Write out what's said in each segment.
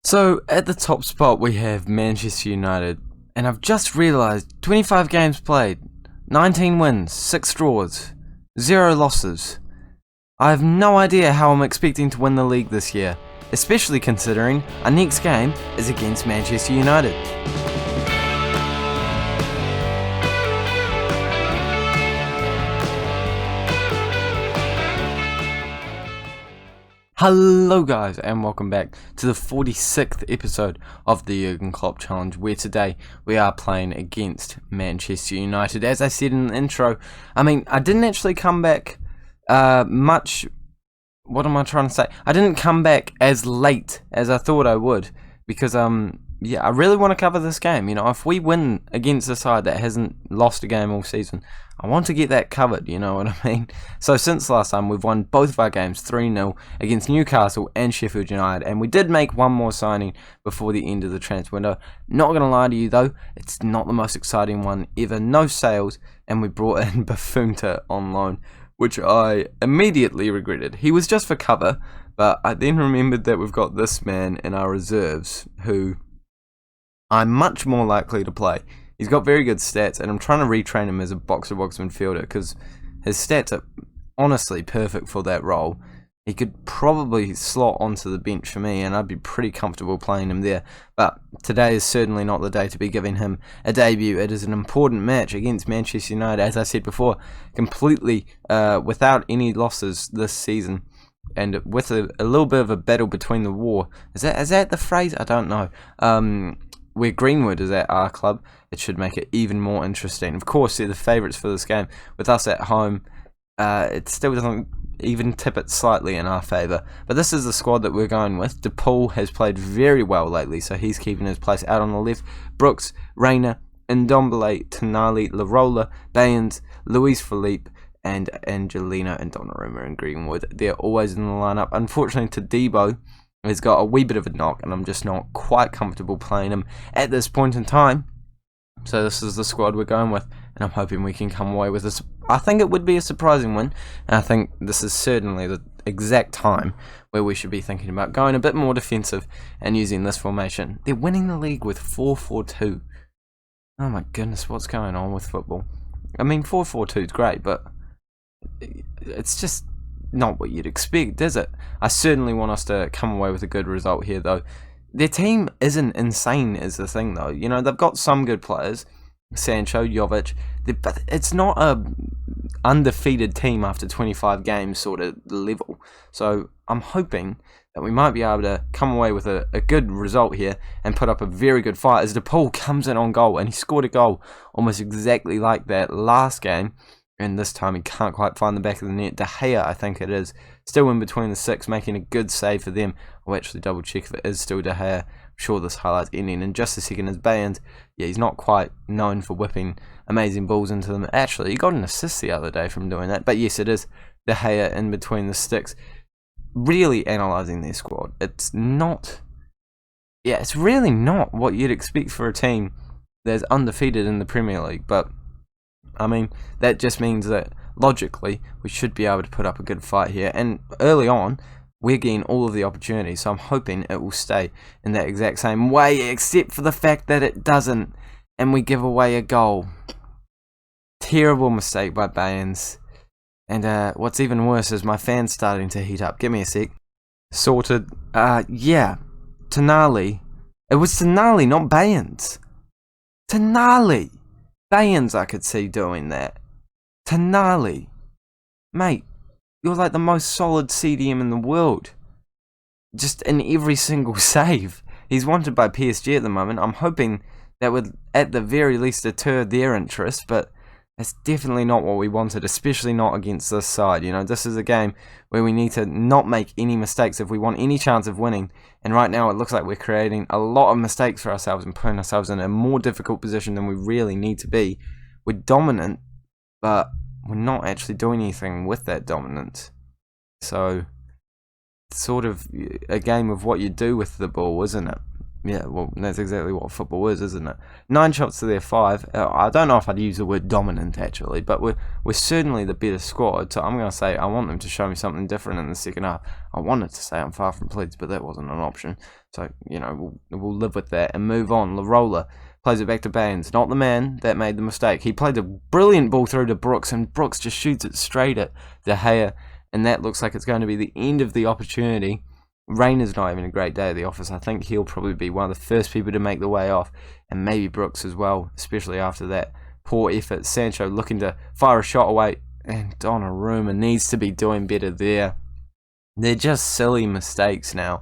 So, at the top spot we have Manchester United, and I've just realised 25 games played, 19 wins, 6 draws, 0 losses. I have no idea how I'm expecting to win the league this year, especially considering our next game is against Manchester United. Hello guys, and welcome back to the 46th episode of the Jürgen Klopp Challenge, where today we are playing against Manchester United. As I said in the intro, I didn't actually come back much. What am I trying to say? I didn't come back as late as I thought I would, because I really want to cover this game. You know, if we win against a side that hasn't lost a game all season, I want to get that covered, you know what I mean? So since last time, we've won both of our games 3-0 against Newcastle and Sheffield United, and we did make one more signing before the end of the transfer window. Not going to lie to you though, it's not the most exciting one ever. No sales, and we brought in Buffonta on loan, which I immediately regretted. He was just for cover, but I then remembered that we've got this man in our reserves who I'm much more likely to play. He's got very good stats, and I'm trying to retrain him as a box-to-box midfielder because his stats are honestly perfect for that role. He could probably slot onto the bench for me, and I'd be pretty comfortable playing him there. But today is certainly not the day to be giving him a debut. It is an important match against Manchester United, as I said before, completely without any losses this season, and with a little bit of a battle between the war. Is that the phrase? I don't know. Where Greenwood is at our club, it should make it even more interesting. Of course, they're the favourites for this game. With us at home, it still doesn't even tip it slightly in our favour. But this is the squad that we're going with. DePaul has played very well lately, so he's keeping his place out on the left. Brooks, Reina, Ndombele, Tonali, Larola, Bayens, Luis Felipe, and Angelino and Donnarumma and Greenwood. They're always in the lineup. Unfortunately, Todibo has got a wee bit of a knock, and I'm just not quite comfortable playing him at this point in time. So this is the squad we're going with, and I'm hoping we can come away with this. I think it would be a surprising win, and I think this is certainly the exact time where we should be thinking about going a bit more defensive and using this formation. They're winning the league with 4-4-2. Oh my goodness, what's going on with football? 4-4-2 is great, but it's just not what you'd expect, is it? I certainly want us to come away with a good result here, though. Their team isn't insane, is the thing, though. You know, they've got some good players, Sancho, Jovic, but it's not a undefeated team after 25 games sort of level. So I'm hoping that we might be able to come away with a good result here and put up a very good fight as DePaul comes in on goal, and he scored a goal almost exactly like that last game. And this time he can't quite find the back of the net. De Gea, I think it is, still in between the six, making a good save for them. I'll actually double check if it is still De Gea. I'm sure this highlight's ending in just a second. As Bayens, yeah, he's not quite known for whipping amazing balls into them. Actually, he got an assist the other day from doing that. But yes, it is De Gea in between the sticks. Really analysing their squad. It's really not what you'd expect for a team that's undefeated in the Premier League. But that just means that logically we should be able to put up a good fight here. And early on, we're getting all of the opportunities, so I'm hoping it will stay in that exact same way, except for the fact that it doesn't, and we give away a goal. Terrible mistake by Bayens. And what's even worse is my fan's starting to heat up. Give me a sec. Sorted. Yeah. Tonali. It was Tonali, not Bayens. Tonali. Bayens, I could see doing that. Tonali. Mate, you're like the most solid CDM in the world. Just in every single save. He's wanted by PSG at the moment. I'm hoping that would at the very least deter their interest, but that's definitely not what we wanted, especially not against this side. You know, this is a game where we need to not make any mistakes if we want any chance of winning. And right now it looks like we're creating a lot of mistakes for ourselves and putting ourselves in a more difficult position than we really need to be. We're dominant, but we're not actually doing anything with that dominance. So it's sort of a game of what you do with the ball, isn't it? Yeah, well, that's exactly what football is, isn't it? 9 shots to their 5. I don't know if I'd use the word dominant, actually, but we're certainly the better squad, so I'm going to say I want them to show me something different in the second half. I wanted to say I'm far from pleased, but that wasn't an option. So, we'll live with that and move on. Larola plays it back to Baines, not the man that made the mistake. He played a brilliant ball through to Brooks, and Brooks just shoots it straight at De Gea, and that looks like it's going to be the end of the opportunity. Rayner's not having a great day at the office. I think he'll probably be one of the first people to make the way off, and maybe Brooks as well, especially after that poor effort. Sancho looking to fire a shot away, and Donnarumma needs to be doing better there. They're just silly mistakes now.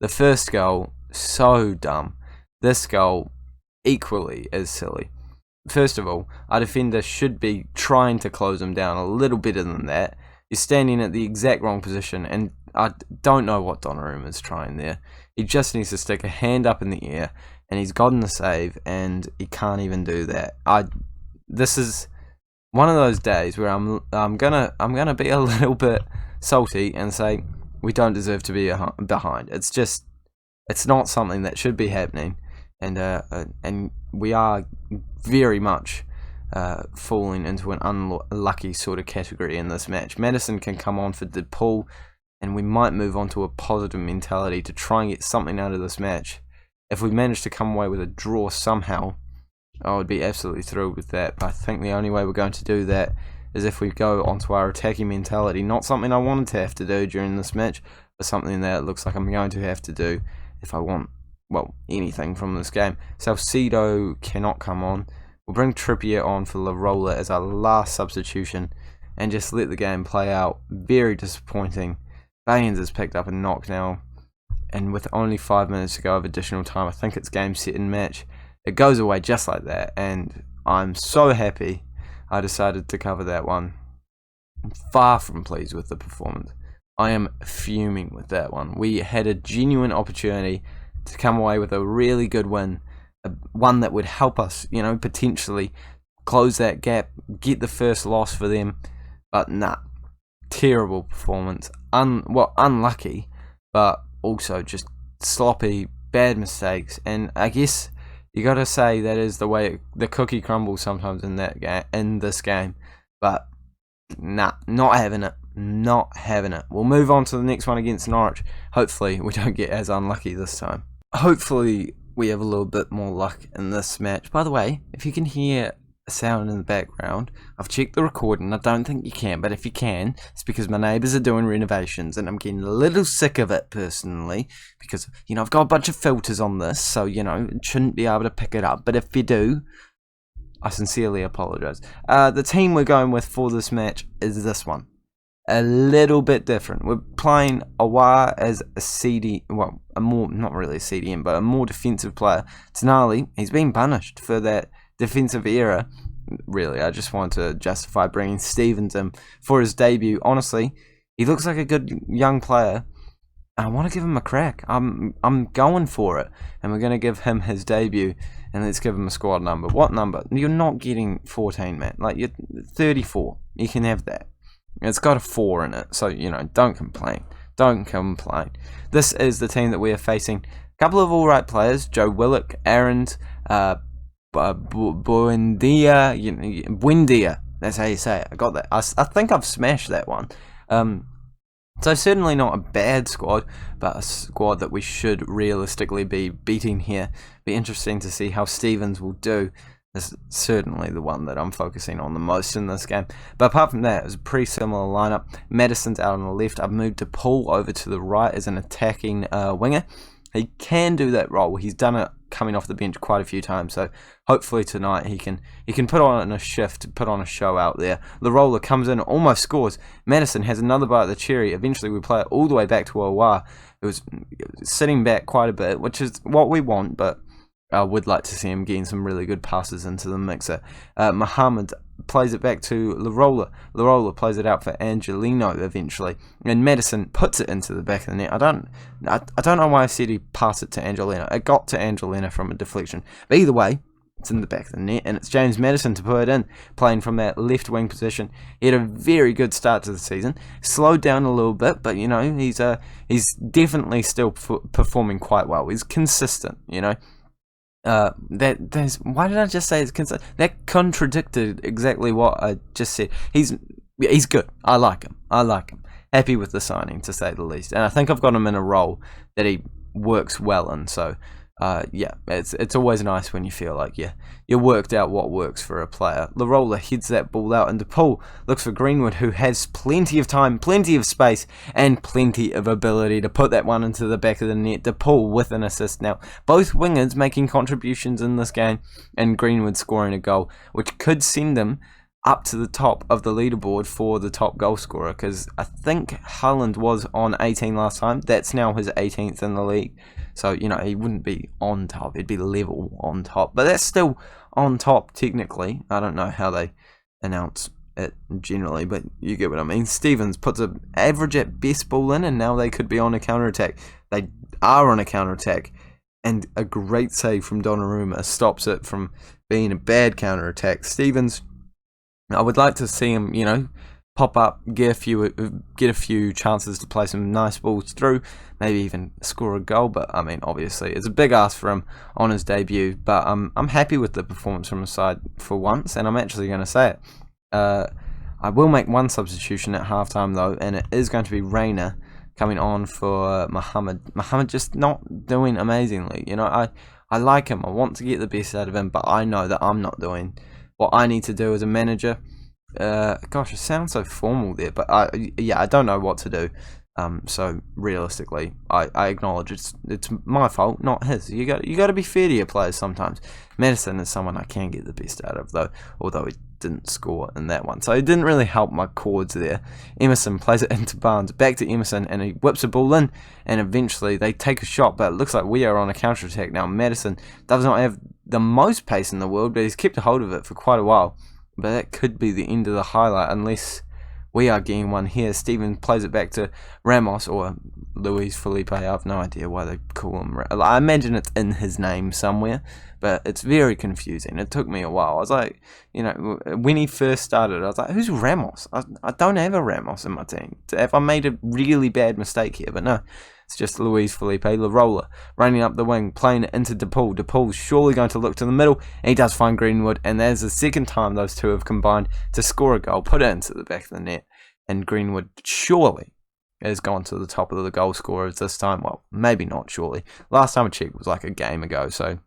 The first goal, so dumb. This goal, equally as silly. First of all, our defender should be trying to close him down a little better than that. He's standing at the exact wrong position, and I don't know what Donnarumma is trying there. He just needs to stick a hand up in the air, and he's gotten the save, and he can't even do that. This is one of those days where I'm gonna be a little bit salty and say we don't deserve to be behind. It's not something that should be happening, and we are very much falling into an unlucky sort of category in this match. Maddison can come on for the pull, and we might move on to a positive mentality to try and get something out of this match. If we manage to come away with a draw somehow, I would be absolutely thrilled with that. But I think the only way we're going to do that is if we go onto our attacking mentality. Not something I wanted to have to do during this match, but something that it looks like I'm going to have to do if I want, well, anything from this game. Salcedo cannot come on. We'll bring Trippier on for Larola as our last substitution and just let the game play out. Very disappointing. Baines has picked up a knock now, and with only 5 minutes to go of additional time, I think it's game, set and match. It goes away just like that, and I'm so happy I decided to cover that one. I'm far from pleased with the performance. I am fuming with that one. We had a genuine opportunity to come away with a really good win, one that would help us, potentially close that gap, get the first loss for them, but nah. Terrible performance. Unlucky, but also just sloppy, bad mistakes, and I guess you got to say that is the way the cookie crumbles sometimes in this game. But nah, not having it. We'll move on to the next one against Norwich. Hopefully we don't get as unlucky this time. Hopefully we have a little bit more luck in this match. By the way, if you can hear a sound in the background, I've checked the recording. I don't think you can, but if you can, it's because my neighbours are doing renovations and I'm getting a little sick of it personally, because I've got a bunch of filters on this, so it shouldn't be able to pick it up. But if you do, I sincerely apologise. The team we're going with for this match is this one. A little bit different. We're playing Aouar as a CD, well, not really a CDM, but a more defensive player. Tonali, he's been punished for that defensive error. Really, I just want to justify bringing Stevens in for his debut. Honestly, he looks like a good young player. I want to give him a crack. I'm going for it, and we're going to give him his debut, and let's give him a squad number. What number? You're not getting 14, man. Like, you're 34. You can have that. It's got a 4 in it, so don't complain. Don't complain. This is the team that we are facing. A couple of alright players: Joe Willock, Aarons, Buendia, that's how you say it. I got that. I think I've smashed that one. So certainly not a bad squad, but a squad that we should realistically be beating here. Be interesting to see how Stevens will do. This is certainly the one that I'm focusing on the most in this game. But apart from that, it was a pretty similar lineup. Maddison's out on the left. I've moved to Paul over to the right as an attacking winger. He can do that role. He's done it coming off the bench quite a few times, so hopefully tonight he can put on a shift, put on a show out there. Larola comes in, almost scores. Maddison has another bite of the cherry. Eventually we play it all the way back to Aouar. It was sitting back quite a bit, which is what we want, but I would like to see him getting some really good passes into the mixer. Mohamed plays it back to Larola. Larola plays it out for Angelino eventually, and Maddison puts it into the back of the net. I don't know why I said he passed it to Angelino. It got to Angelino from a deflection. But either way, It's in the back of the net, and it's James Maddison to put it in, playing from that left wing position. He had a very good start to the season, slowed down a little bit, but he's definitely still performing quite well. He's consistent, why did I just say it's consistent? That contradicted exactly what I just said. He's good. I like him. Happy with the signing, to say the least, and I think I've got him in a role that he works well in. So. It's always nice when you feel like you worked out what works for a player. Larola heads that ball out, and DePaul looks for Greenwood, who has plenty of time, plenty of space, and plenty of ability to put that one into the back of the net. DePaul with an assist now. Both wingers making contributions in this game, and Greenwood scoring a goal, which could send him up to the top of the leaderboard for the top goal scorer, because I think Haaland was on 18 last time. That's now his 18th in the league. So, he wouldn't be on top. He'd be level on top. But that's still on top, technically. I don't know how they announce it generally, but you get what I mean. Stevens puts an average at best ball in, and now they could be on a counter-attack. They are on a counter-attack. And a great save from Donnarumma stops it from being a bad counter-attack. Stevens, I would like to see him, pop up, get a few chances to play some nice balls through, maybe even score a goal. But I mean, obviously, it's a big ask for him on his debut. But I'm happy with the performance from his side for once, and I'm actually going to say it. I will make one substitution at halftime though, and it is going to be Reina coming on for Mohamed. Mohamed just not doing amazingly. I like him. I want to get the best out of him, but I know that I'm not doing what I need to do as a manager. Gosh, it sounds so formal there, but I don't know what to do. So realistically, I acknowledge it's my fault, not his. You got to be fair to your players sometimes. Maddison is someone I can get the best out of though, although he didn't score in that one, so it didn't really help my chords there. Emerson plays it into Barnes, back to Emerson, and he whips a ball in, and eventually they take a shot, but it looks like we are on a counter attack now. Maddison does not have the most pace in the world, but he's kept a hold of it for quite a while. But that could be the end of the highlight unless we are getting one here. Stevens plays it back to Ramos or Luis Felipe. I have no idea why they call him. I imagine it's in his name somewhere, but it's very confusing. It took me a while. I was like, when he first started, I was like, who's Ramos? I don't have a Ramos in my team. If I made a really bad mistake here, but no. It's just Luis Felipe Larola running up the wing, playing it into DePaul. DePaul's surely going to look to the middle, and he does find Greenwood, and there's the second time those two have combined to score a goal, put it into the back of the net, and Greenwood surely has gone to the top of the goal scorers this time. Well, maybe not surely. Last time I checked was like a game ago, so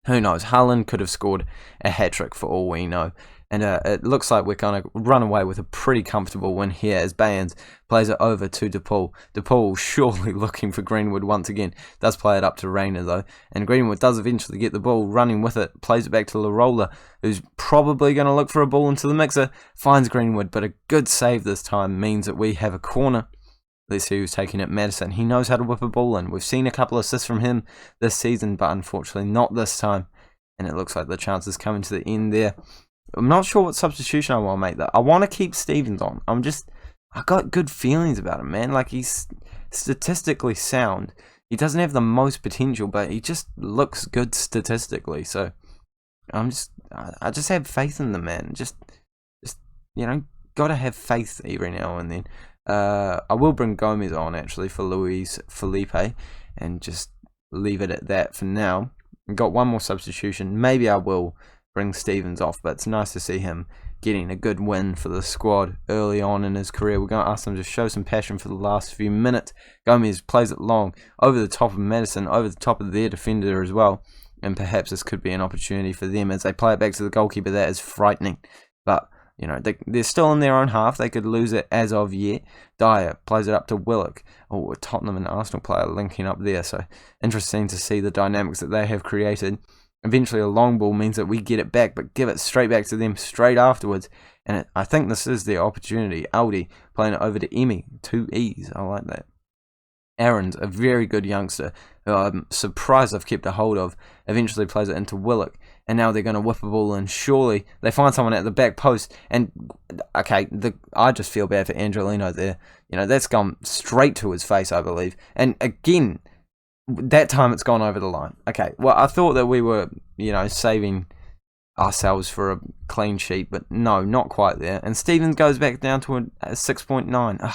who knows? Haaland could have scored a hat-trick for all we know. And it looks like we're going to run away with a pretty comfortable win here as Bayans plays it over to DePaul. DePaul surely looking for Greenwood once again. Does play it up to Reina though. And Greenwood does eventually get the ball, running with it. Plays it back to Larola, who's probably going to look for a ball into the mixer. Finds Greenwood, but a good save this time means that we have a corner. Let's see who's taking it. Maddison. He knows how to whip a ball in. We've seen a couple of assists from him this season, but unfortunately not this time. And it looks like the chance is coming to the end there. I'm not sure what substitution I want to make though. I want to keep Stevens on. I got good feelings about him, man. Like, he's statistically sound. He doesn't have the most potential, but he just looks good statistically. So I just have faith in the man. Just gotta have faith every now and then. I will bring Gomez on actually for Luis Felipe, and just leave it at that for now. I've got one more substitution. Maybe I will bring Stevens off, but it's nice to see him getting a good win for the squad early on in his career. We're going to ask him to show some passion for the last few minutes. Gomez plays it long, over the top of Maddison, over the top of their defender as well, and perhaps this could be an opportunity for them as they play it back to the goalkeeper. That is frightening, but they're still in their own half. They could lose it as of yet. Dyer plays it up to Willock. Oh, a Tottenham and Arsenal player linking up there, so interesting to see the dynamics that they have created. Eventually a long ball means that we get it back, but give it straight back to them straight afterwards. And I think this is their opportunity. Aldi playing it over to Emmy. 2 E's. I like that. Aaron's a very good youngster who I'm surprised I've kept a hold of. Eventually plays it into Willock. And now they're going to whip a ball in. Surely they find someone at the back post. And, okay, I just feel bad for Angelino there. That's gone straight to his face, I believe. And again, that time it's gone over the line. Okay, well, I thought that we were, saving ourselves for a clean sheet, but no, not quite there. And Stevens goes back down to a 6.9.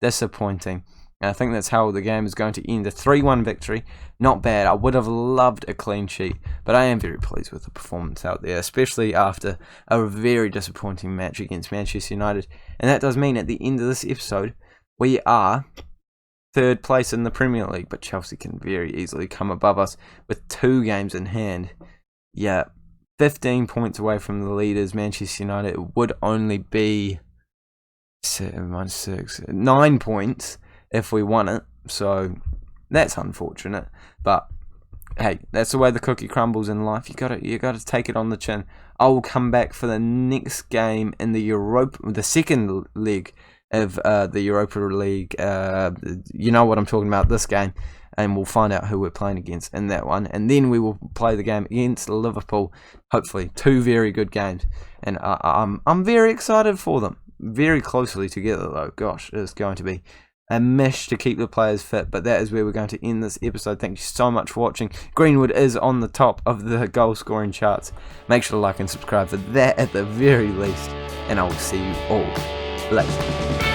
Disappointing. And I think that's how the game is going to end. A 3-1 victory. Not bad. I would have loved a clean sheet, but I am very pleased with the performance out there, especially after a very disappointing match against Manchester United. And that does mean at the end of this episode, we are third place in the Premier League, but Chelsea can very easily come above us with 2 games in hand. Yeah, 15 points away from the leaders. Manchester United would only be 9 points if we won it, so that's unfortunate. But hey, that's the way the cookie crumbles in life. You gotta take it on the chin. I will come back for the next game in the second leg of the Europa League. You know what I'm talking about, this game, and we'll find out who we're playing against in that one, and then we will play the game against Liverpool. Hopefully, 2 very good games, and I'm very excited for them. Very closely together though. Gosh, it's going to be a mesh to keep the players fit, but that is where we're going to end this episode. Thank you so much for watching. Greenwood is on the top of the goal scoring charts. Make sure to like and subscribe for that at the very least, and I will see you all later.